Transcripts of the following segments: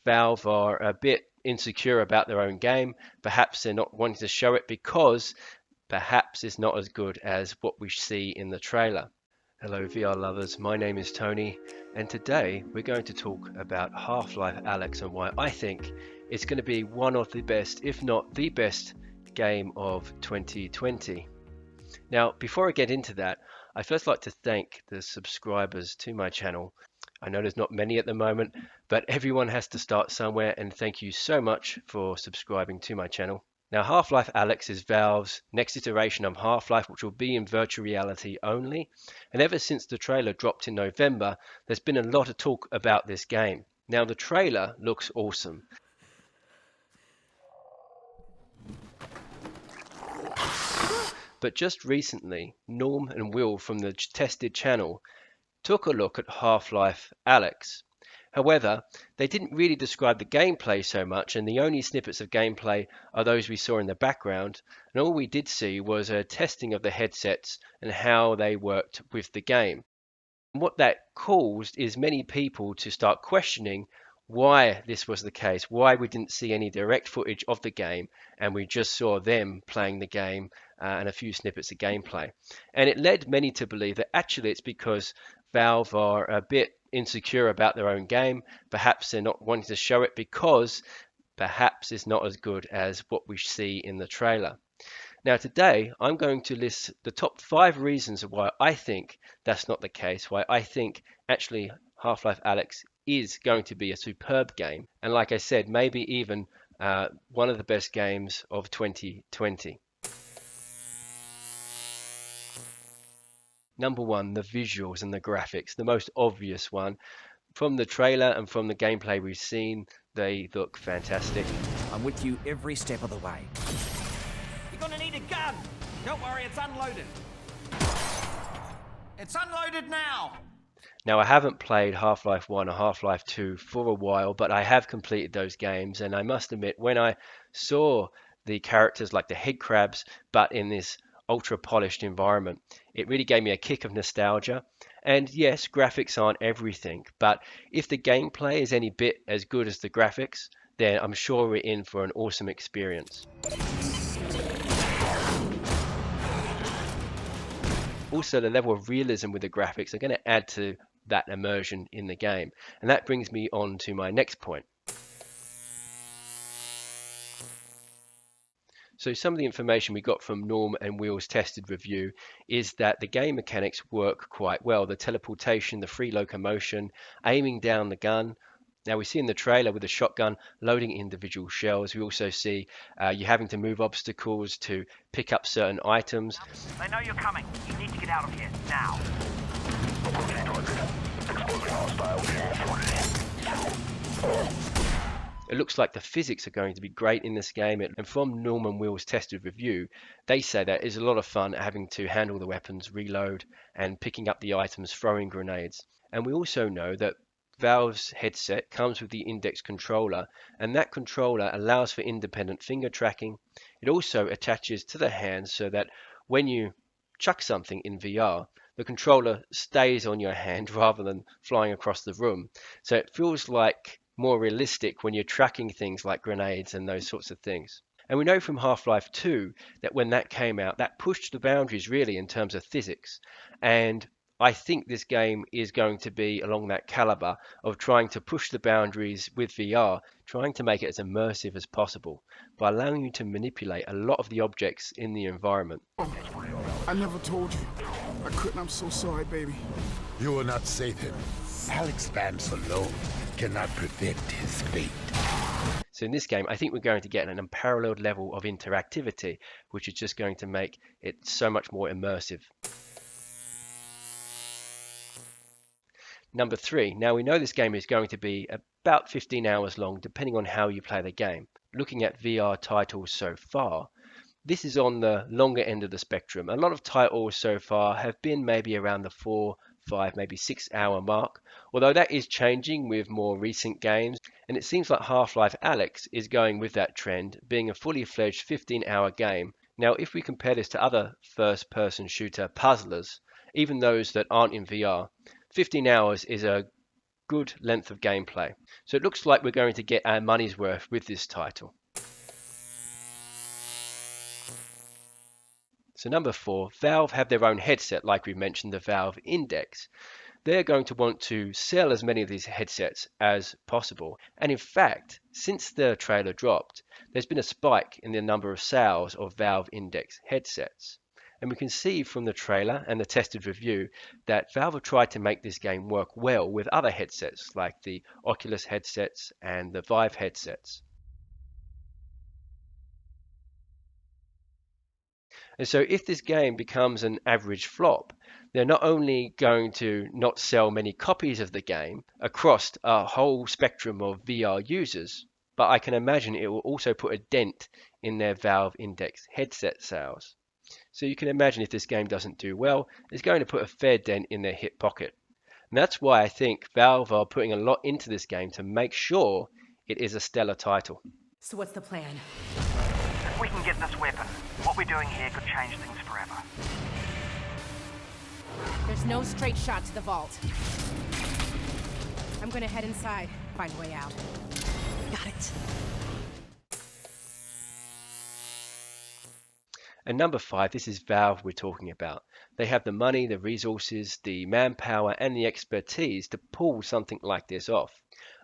Valve are a bit insecure about their own game. Perhaps they're not wanting to show it because perhaps it's not as good as what we see in the trailer. Hello VR lovers, my name is Tony, and today we're going to talk about Half-Life Alyx and why I think it's going to be one of the best, if not the best, game of 2020. Now, before I get into that, I first like to thank the subscribers to my channel. I know there's not many at the moment, but everyone has to start somewhere, and thank you so much for subscribing to my channel. Now, Half-Life Alyx is Valve's next iteration of Half-Life, which will be in virtual reality only. And ever since the trailer dropped in November, there's been a lot of talk about this game. Now, the trailer looks awesome. But just recently, Norm and Will from the Tested channel took a look at Half-Life Alyx. However, they didn't really describe the gameplay so much, and the only snippets of gameplay are those we saw in the background, and all we did see was a testing of the headsets and how they worked with the game. And what that caused is many people to start questioning why this was the case, why we didn't see any direct footage of the game and we just saw them playing the game and a few snippets of gameplay. And it led many to believe that actually it's because Valve are a bit insecure about their own game. Perhaps they're not wanting to show it because perhaps it's not as good as what we see in the trailer. Now today I'm going to list the top 5 reasons why I think that's not the case, why I think actually Half-Life Alyx is going to be a superb game, and like I said, maybe even one of the best games of 2020. Number 1, the visuals and the graphics. The most obvious one. From the trailer and from the gameplay we've seen, they look fantastic. I'm with you every step of the way. You're gonna need a gun! Don't worry, it's unloaded. It's unloaded now! Now, I haven't played Half-Life 1 or Half-Life 2 for a while, but I have completed those games, and I must admit, when I saw the characters like the head crabs, but in this ultra-polished environment, it really gave me a kick of nostalgia. And yes, graphics aren't everything, but if the gameplay is any bit as good as the graphics, then I'm sure we're in for an awesome experience. Also, the level of realism with the graphics are going to add to that immersion in the game. And that brings me on to my next point. So some of the information we got from Norm and Will's tested review is that the game mechanics work quite well. The teleportation, the free locomotion, aiming down the gun. Now we see in the trailer with the shotgun loading individual shells. We also see you having to move obstacles to pick up certain items. They know you're coming. You need to get out of here, now. It looks like the physics are going to be great in this game, and from Norm and Will's tested review, they say that it's a lot of fun having to handle the weapons, reload, and picking up the items, throwing grenades. And we also know that Valve's headset comes with the index controller, and that controller allows for independent finger tracking. It also attaches to the hand so that when you chuck something in VR, the controller stays on your hand rather than flying across the room. So it feels like more realistic when you're tracking things like grenades and those sorts of things. And we know from Half-Life 2 that when that came out, that pushed the boundaries really in terms of physics. And I think this game is going to be along that caliber of trying to push the boundaries with VR, trying to make it as immersive as possible by allowing you to manipulate a lot of the objects in the environment. I never told you. I couldn't. I'm so sorry, baby. You will not save him. Alyx Vance alone cannot prevent his fate. So in this game, I think we're going to get an unparalleled level of interactivity, which is just going to make it so much more immersive. Number 3, now we know this game is going to be about 15 hours long, depending on how you play the game. Looking at VR titles so far, this is on the longer end of the spectrum. A lot of titles so far have been maybe around the 4, 5, maybe 6 hour mark, although that is changing with more recent games, and it seems like Half-Life Alyx is going with that trend, being a fully fledged 15-hour game. Now, if we compare this to other first-person shooter puzzlers, even those that aren't in VR, 15 hours is a good length of gameplay. So it looks like we're going to get our money's worth with this title. So number 4, Valve have their own headset, like we mentioned, the Valve Index. They're going to want to sell as many of these headsets as possible. And in fact, since the trailer dropped, there's been a spike in the number of sales of Valve Index headsets. And we can see from the trailer and the tested review that Valve have tried to make this game work well with other headsets like the Oculus headsets and the Vive headsets. And so if this game becomes an average flop, they're not only going to not sell many copies of the game across a whole spectrum of VR users, but I can imagine it will also put a dent in their Valve Index headset sales. So you can imagine if this game doesn't do well, it's going to put a fair dent in their hip pocket. And that's why I think Valve are putting a lot into this game to make sure it is a stellar title. So what's the plan? If we can get this weapon, what we're doing here could change things forever. There's no straight shot to the vault. I'm gonna head inside, find a way out. Got it. And number 5, this is Valve we're talking about. They have the money, the resources, the manpower and the expertise to pull something like this off.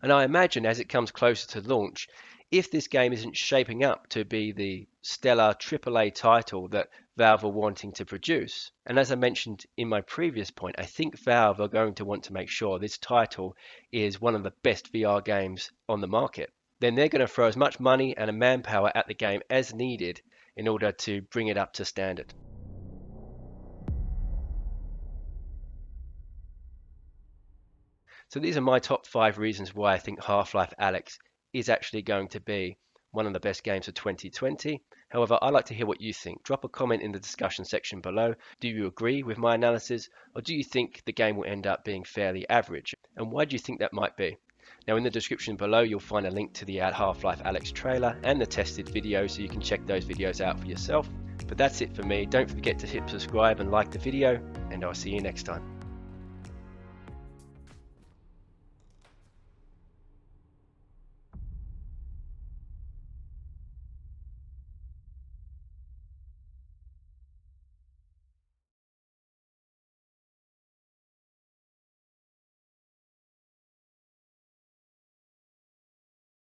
And I imagine as it comes closer to launch, if this game isn't shaping up to be the stellar AAA title that Valve are wanting to produce, and as I mentioned in my previous point, I think Valve are going to want to make sure this title is one of the best VR games on the market, then they're going to throw as much money and manpower at the game as needed in order to bring it up to standard. So these are my top 5 reasons why I think Half-Life Alyx is actually going to be one of the best games of 2020. However, I'd like to hear what you think. Drop a comment in the discussion section below. Do you agree with my analysis, or do you think the game will end up being fairly average? And why do you think that might be? Now in the description below you'll find a link to the Half-Life Alyx trailer and the tested video, so you can check those videos out for yourself. But that's it for me. Don't forget to hit subscribe and like the video, and I'll see you next time.